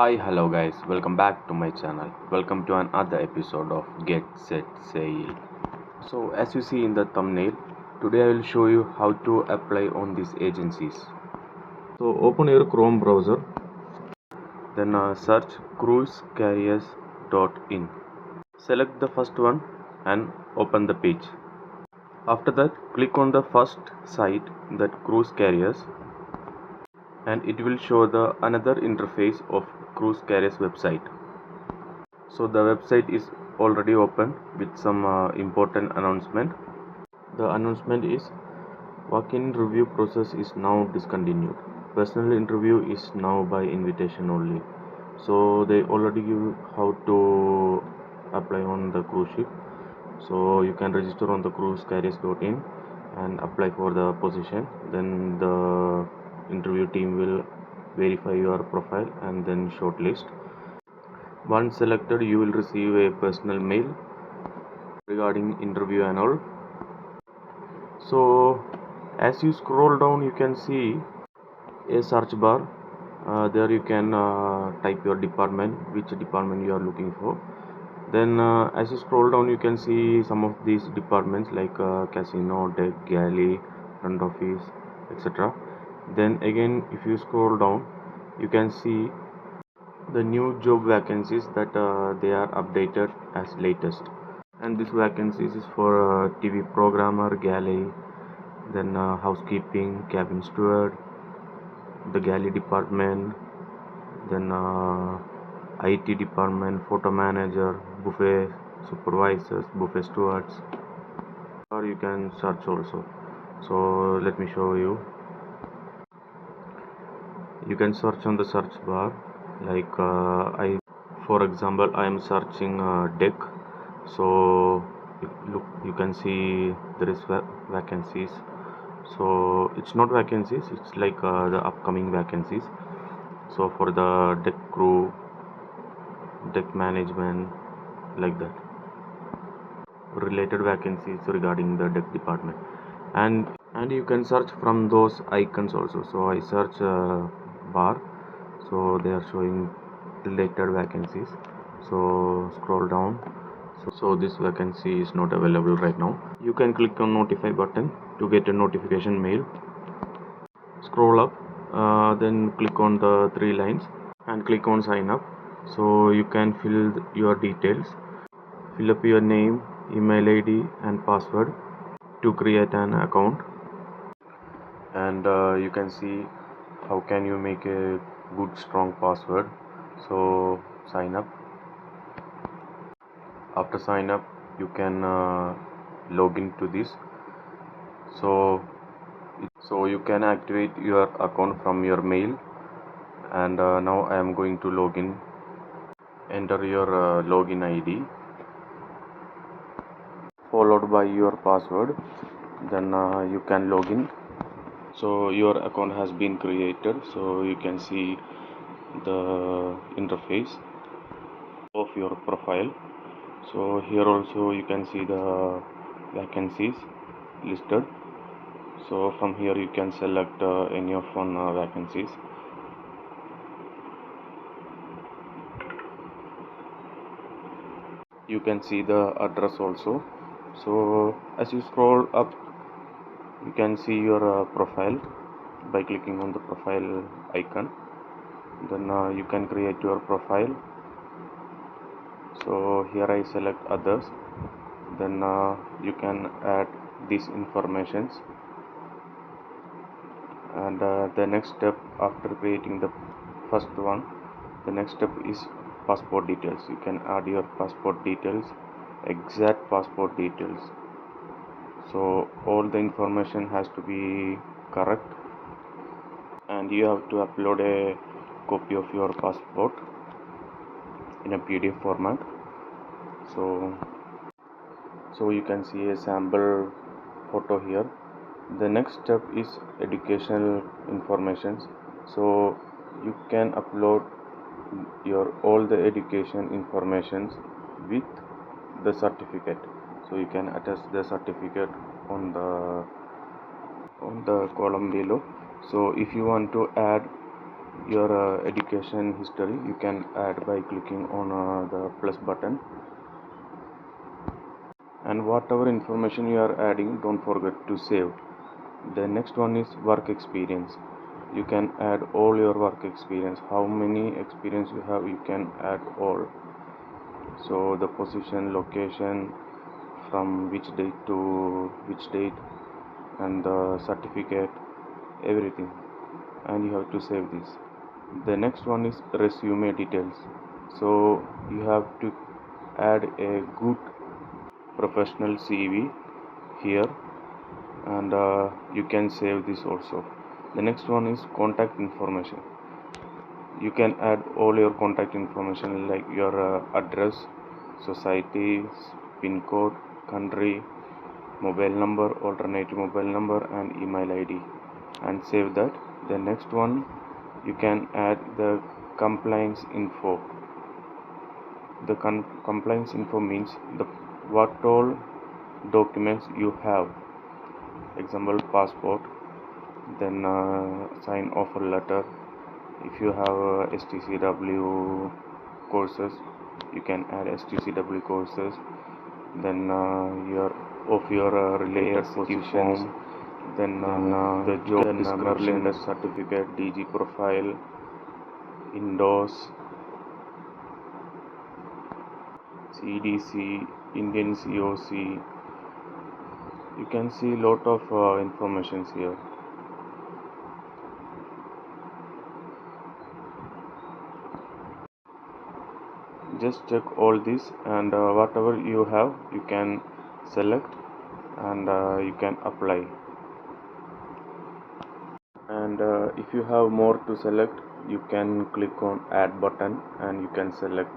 Hi, hello guys, welcome back to my channel. Welcome to another episode of Get Set Sail. So, as you see in the thumbnail, today I will show you how to apply on these agencies. So, open your Chrome browser, then search cruisecarriers.in. Select the first one and open the page. After that, click on the first site, that cruise carriers, and it will show the another interface of cruise carriers website. So the website is already open with some important announcement. The announcement is walk-in review process is now discontinued. Personal interview is now by invitation only. So they already give how to apply on the cruise ship. So you can register on the cruisecarriers.in and apply for the position. Then the interview team will verify your profile and then shortlist. Once selected, you will receive a personal mail regarding interview and all. So as you scroll down, you can see a search bar. There you can type your department, which department you are looking for. Then as you scroll down, you can see some of these departments like casino, deck, galley, front office, etc. Then again, if you scroll down, you can see the new job vacancies that they are updated as latest. And this vacancies is for TV programmer, galley, then housekeeping, cabin steward, the galley department, then IT department, photo manager, buffet supervisors, buffet stewards, or you can search also. So let me show you. You can search on the search bar, like for example, I am searching deck. So you can see there is vacancies. So it's not vacancies, it's like the upcoming vacancies. So for the deck crew, deck management, like that, related vacancies regarding the deck department. And you can search from those icons also. So I search bar, so they are showing related vacancies. So scroll down. So this vacancy is not available right now. You can click on notify button to get a notification mail. Scroll up, then click on the three lines and click on sign up. So you can fill your details, fill up your name, email ID and password to create an account. And you can see how can you make a good strong password. So sign up. After sign up, you can log into this. So you can activate your account from your mail. And now I am going to log in. Enter your login ID followed by your password, then you can log in. So your account has been created. So you can see the interface of your profile. So here also you can see the vacancies listed. So from here you can select any of one vacancies. You can see the address also. So as you scroll up, you can see your profile by clicking on the profile icon. Then you can create your profile. So here I select others. Then you can add these informations. And the next step after creating the first one, the next step is passport details. You can add your passport details, exact passport details. So all the information has to be correct, and you have to upload a copy of your passport in a PDF format. So you can see a sample photo here. The next step is educational informations. So you can upload your all the education informations with the certificate. So you can attach the certificate on the column below. So if you want to add your education history you can add by clicking on the plus button, and whatever information you are adding, don't forget to save. The next one is work experience. You can add all your work experience, how many experience you have, you can add all. So the position, location, from which date to which date, and the certificate, everything, and you have to save this. The next one is resume details. So you have to add a good professional CV here, and you can save this also. The next one is contact information. You can add all your contact information like your address, society, pin code, country, mobile number, alternative mobile number, and email ID, and save that. The next one, you can add the compliance info. The compliance info means the what all documents you have, example passport, then sign offer letter. If you have STCW courses, you can add STCW courses, then your related positions, then the job description, certificate, DG profile, indoors, CDC, Indian COC. You can see lot of informations here. Just check all this, and whatever you have you can select, and you can apply. And if you have more to select, you can click on add button, and you can select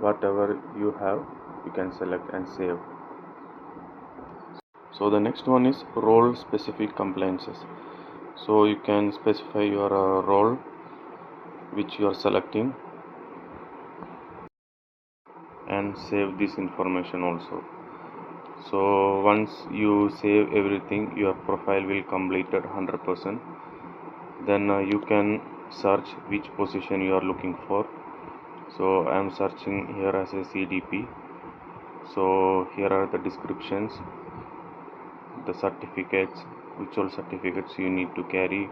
whatever you have, you can select and save. So the next one is role specific compliances. So you can specify your role which you are selecting, and save this information also. So once you save everything, your profile will completed 100%. Then you can search which position you are looking for. So I am searching here as a CDP. So here are the descriptions, the certificates, which all certificates you need to carry,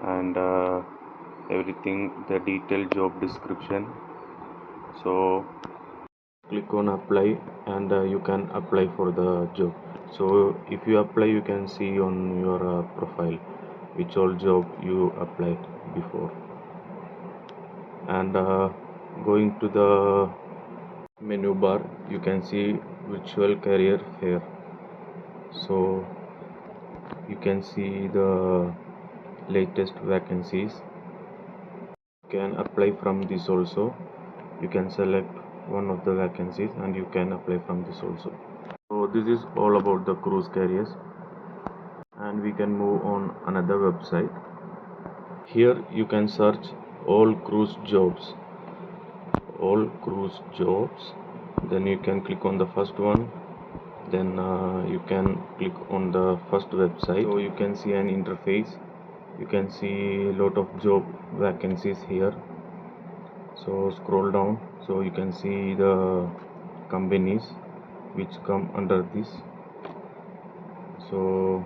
and everything, the detailed job description. So click on apply, and you can apply for the job. So if you apply, you can see on your profile which all job you applied before. And going to the menu bar, you can see virtual career fair. So you can see the latest vacancies. You can apply from this also. You can select one of the vacancies, and you can apply from this also. So this is all about the cruise carriers, and we can move on another website. Here you can search all cruise jobs, then you can click on the first one, then you can click on the first website. So you can see an interface, you can see a lot of job vacancies here. So scroll down, so you can see the companies which come under this. So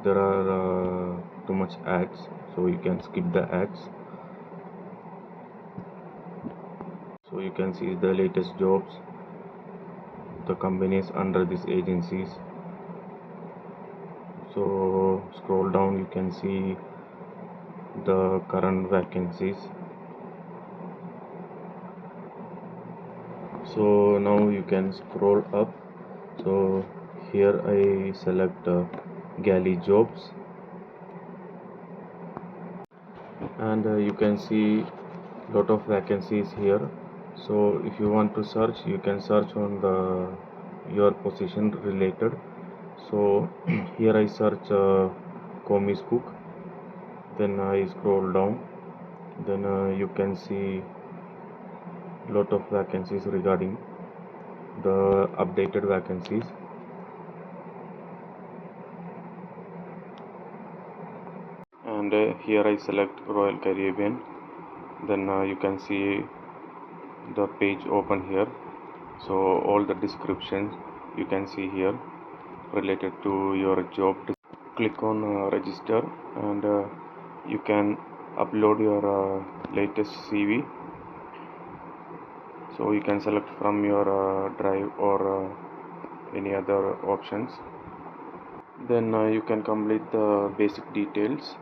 there are too much ads, so you can skip the ads. So you can see the latest jobs, the companies under these agencies. So scroll down, you can see the current vacancies. So now you can scroll up. So here I select galley jobs, and you can see lot of vacancies here. So if you want to search, you can search on the your position related. So here I search commis cook, then I scroll down, then you can see lot of vacancies regarding the updated vacancies. and here I select Royal Caribbean. Then you can see the page open here, so all the descriptions you can see here related to your job. Click on register, and you can upload your latest CV. So you can select from your drive or any other options. Then you can complete the basic details,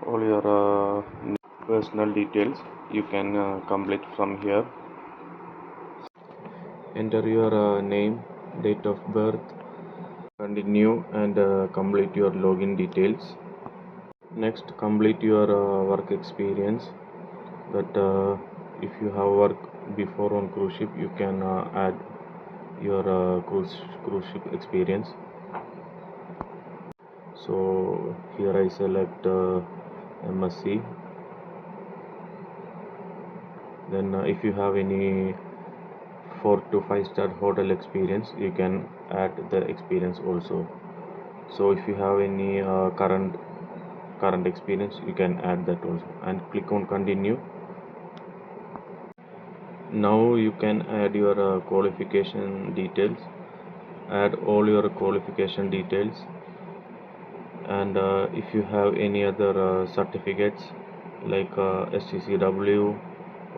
all your personal details you can complete from here. Enter your name, date of birth, continue, and complete your login details. Next, complete your work experience, that if you have worked before on cruise ship, you can add your cruise ship experience. So here I select MSc. Then if you have any 4 to 5 star hotel experience, you can add the experience also. So if you have any current experience, you can add that also, and click on continue. Now you can add your qualification details. Add all your qualification details, and if you have any other certificates like SCCW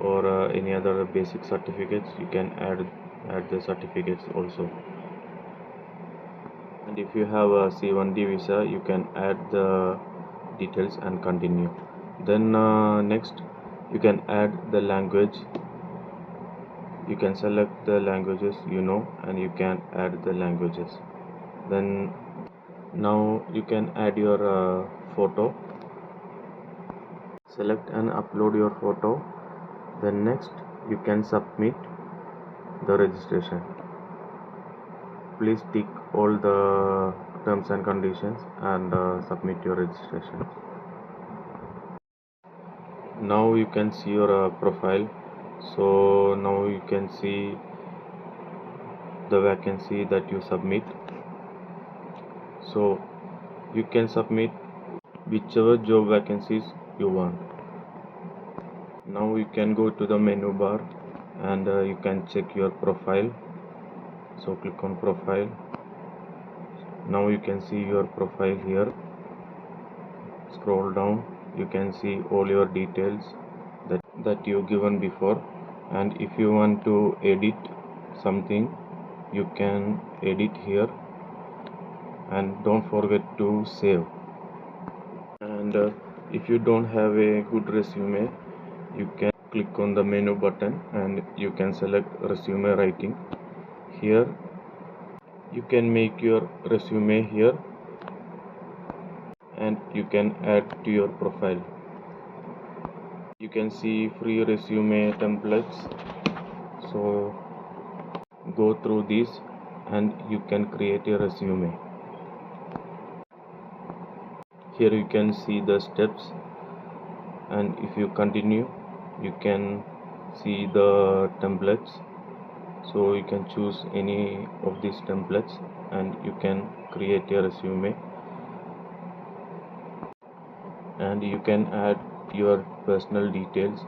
or any other basic certificates, you can add the certificates also. And if you have a C1D visa, you can add the details and continue. Then next, you can add the language. You can select the languages and you can add the languages. Then now you can add your photo. Select and upload your photo. Then next, you can submit the registration. Please tick all the terms and conditions and submit your registration. Now you can see your profile. So now you can see the vacancy that you submit. So you can submit whichever job vacancies you want. Now you can go to the menu bar, and you can check your profile. So click on profile. Now you can see your profile here. Scroll down, you can see all your details that you given before, and if you want to edit something, you can edit here, and don't forget to save. And if you don't have a good resume, you can click on the menu button and you can select resume writing. Here you can make your resume here, and you can add to your profile. You can see free resume templates, so go through these and you can create a resume. Here you can see the steps, and if you continue, you can see the templates. So you can choose any of these templates and you can create a resume, and you can add your personal details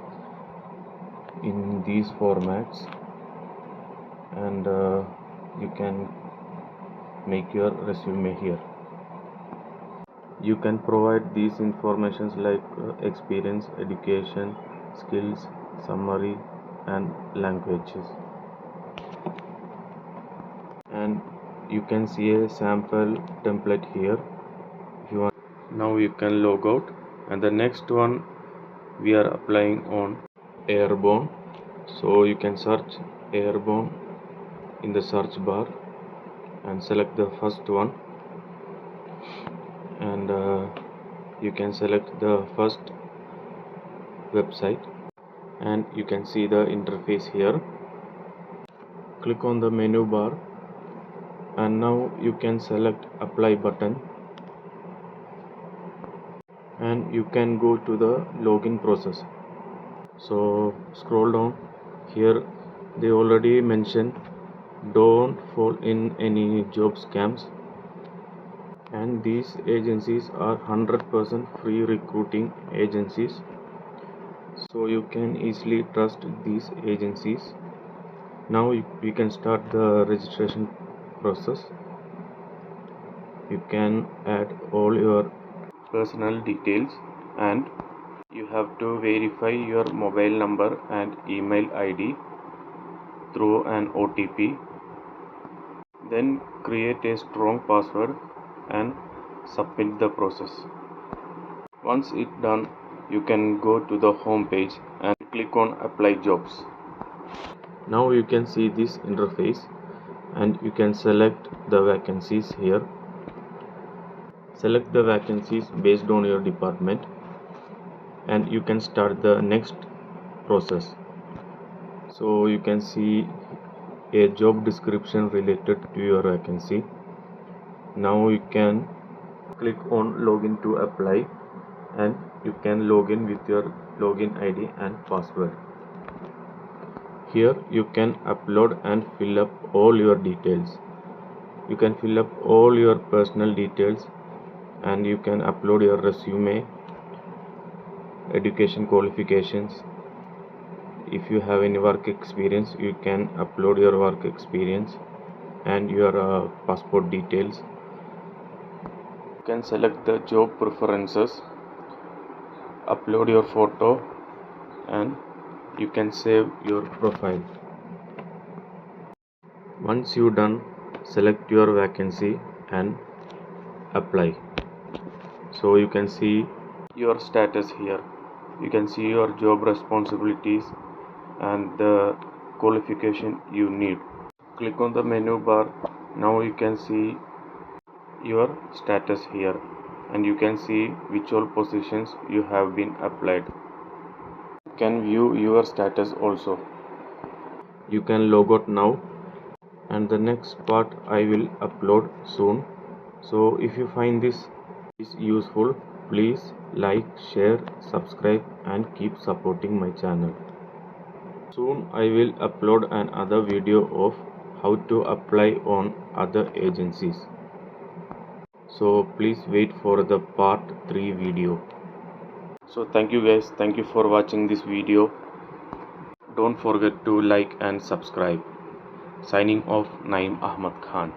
in these formats, and you can make your resume here. You can provide these informations like experience, education, skills, summary, and languages. And you can see a sample template here if you want. Now you can log out, and the next one we are applying on airborne. So you can search airborne in the search bar and select the first one, and you can select the first website, and you can see the interface here. Click on the menu bar, and now you can select apply button, and you can go to the login process. So scroll down. Here they already mentioned don't fall in any job scams. and these agencies are 100% free recruiting agencies, so you can easily trust these agencies. Now we can start the registration process. You can add all your personal details, and you have to verify your mobile number and email ID through an OTP. Then create a strong password and submit the process. Once it's done, you can go to the home page and click on apply jobs. Now you can see this interface, and you can select the vacancies here. Select the vacancies based on your department, and you can start the next process. So you can see a job description related to your vacancy. Now you can click on login to apply, and you can log in with your login ID and password. Here you can upload and fill up all your details. You can fill up all your personal details, and you can upload your resume, education qualifications. If you have any work experience, you can upload your work experience and your passport details. You can select the job preferences, upload your photo, and you can save your profile. Once you done, select your vacancy and apply. So you can see your status here. You can see your job responsibilities and the qualification you need. Click on the menu bar. Now you can see your status here, and you can see which all positions you have been applied. You can view your status also. You can log out now, and the next part I will upload soon. So if you find this is useful, please like, share, subscribe, and keep supporting my channel. Soon I will upload another video of how to apply on other agencies. So please wait for the part 3 video. So thank you guys, thank you for watching this video. Don't forget to like and subscribe. Signing off, Naeem Ahmad Khan.